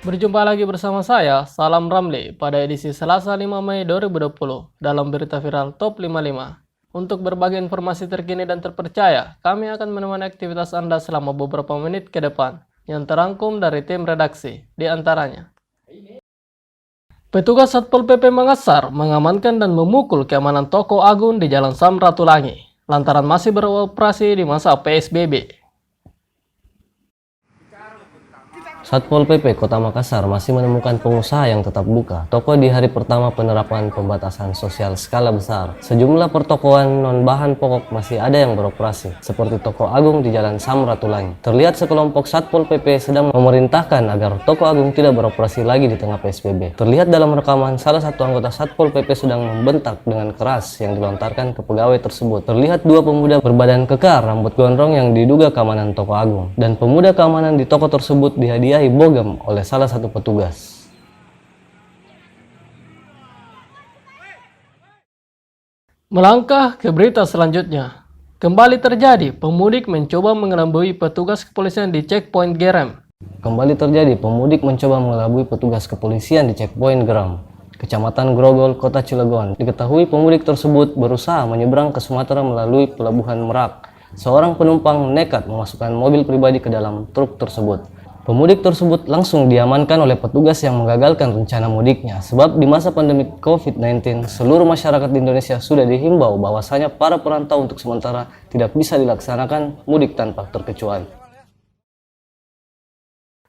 Berjumpa lagi bersama saya, Salam Ramli, pada edisi Selasa 5 Mei 2020 dalam berita viral Top 55. Untuk berbagi informasi terkini dan terpercaya, kami akan menemani aktivitas Anda selama beberapa menit ke depan, yang terangkum dari tim redaksi, di antaranya. Petugas Satpol PP Makassar mengamankan dan memukul keamanan toko Agung di Jalan Samratulangi, lantaran masih beroperasi di masa PSBB. Satpol PP Kota Makassar masih menemukan pengusaha yang tetap buka toko di hari pertama penerapan pembatasan sosial skala besar. Sejumlah pertokoan non-bahan pokok masih ada yang beroperasi, seperti toko Agung di Jalan Samratulangi. Terlihat sekelompok Satpol PP sedang memerintahkan agar toko Agung tidak beroperasi lagi di tengah PSBB. Terlihat dalam rekaman salah satu anggota Satpol PP sedang membentak dengan keras yang dilontarkan ke pegawai tersebut. Terlihat dua pemuda berbadan kekar, rambut gondrong yang diduga keamanan toko Agung, dan pemuda keamanan di toko tersebut dihadiahi bogem oleh salah satu petugas. Melangkah ke berita selanjutnya. Kembali terjadi, pemudik mencoba mengelabui petugas kepolisian di checkpoint Gerem. Kembali terjadi, pemudik mencoba mengelabui petugas kepolisian di checkpoint Geram, Kecamatan Grogol, Kota Cilegon. Diketahui pemudik tersebut berusaha menyeberang ke Sumatera melalui Pelabuhan Merak. Seorang penumpang nekat memasukkan mobil pribadi ke dalam truk tersebut. Pemudik tersebut langsung diamankan oleh petugas yang menggagalkan rencana mudiknya, sebab di masa pandemi COVID-19, seluruh masyarakat di Indonesia sudah dihimbau bahwasanya para perantau untuk sementara tidak bisa dilaksanakan mudik tanpa terkecuali.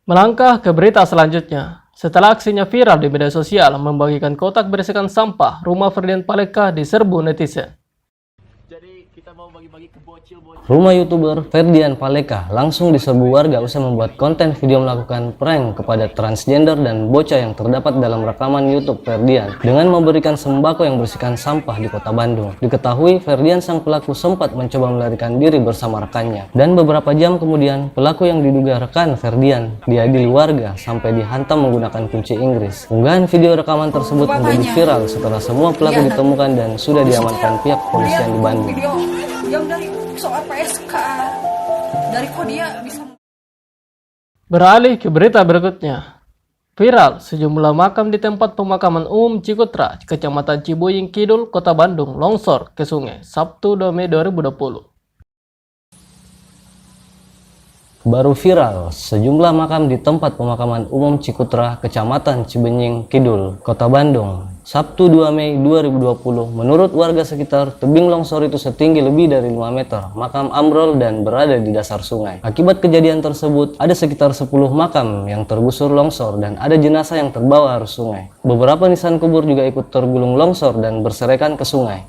Melangkah ke berita selanjutnya. Setelah aksinya viral di media sosial membagikan kotak berisikan sampah, rumah Ferdian Paleka diserbu netizen. Rumah YouTuber Ferdian Paleka langsung diserbu warga usai membuat konten video melakukan prank kepada transgender dan bocah yang terdapat dalam rekaman YouTube Ferdian dengan memberikan sembako yang berisikan sampah di Kota Bandung. Diketahui Ferdian sang pelaku sempat mencoba melarikan diri bersama rekannya, dan beberapa jam kemudian pelaku yang diduga rekan Ferdian diadili warga sampai dihantam menggunakan kunci Inggris. Unggahan video rekaman tersebut menjadi viral setelah semua pelaku ditemukan dan sudah diamankan pihak kepolisian di Bandung. Yang dari soal PSK dari kok dia bisa. Beralih ke berita berikutnya. Viral, sejumlah makam di tempat pemakaman umum Cikutra, Kecamatan Cibuying Kidul, Kota Bandung, longsor ke sungai, Sabtu 2 Mei 2020. Baru viral, sejumlah makam di tempat pemakaman umum Cikutra, Kecamatan Cibenying Kidul, Kota Bandung, Sabtu 2 Mei 2020. Menurut warga sekitar, tebing longsor itu setinggi lebih dari 5 meter, makam ambrol dan berada di dasar sungai. Akibat kejadian tersebut, ada sekitar 10 makam yang tergusur longsor dan ada jenazah yang terbawa arus sungai. Beberapa nisan kubur juga ikut tergulung longsor dan berserakan ke sungai.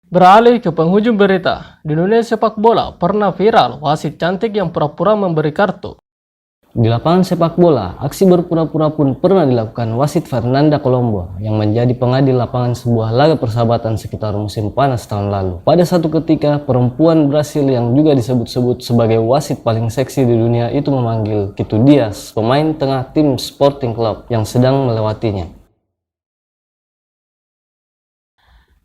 Beralih ke penghujung berita, di dunia sepak bola pernah viral wasit cantik yang pura-pura memberi kartu. Di lapangan sepak bola, aksi berpura-pura pun pernah dilakukan wasit Fernanda Colombo yang menjadi pengadil lapangan sebuah laga persahabatan sekitar musim panas tahun lalu. Pada satu ketika, perempuan Brasil yang juga disebut-sebut sebagai wasit paling seksi di dunia itu memanggil Kitu Dias, pemain tengah tim Sporting Club yang sedang melewatinya.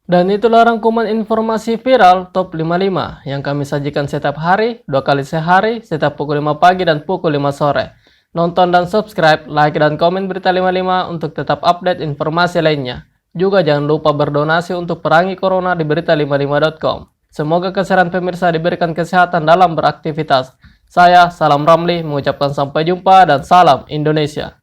Dan itulah rangkuman informasi viral Top 55 yang kami sajikan setiap hari, 2 kali sehari, setiap pukul 5 pagi dan pukul 5 sore. Nonton dan subscribe, like dan komen Berita 55 untuk tetap update informasi lainnya. Juga jangan lupa berdonasi untuk perangi corona di berita55.com. Semoga kesehatan pemirsa diberikan kesehatan dalam beraktivitas. Saya, Salam Ramli, mengucapkan sampai jumpa dan salam Indonesia.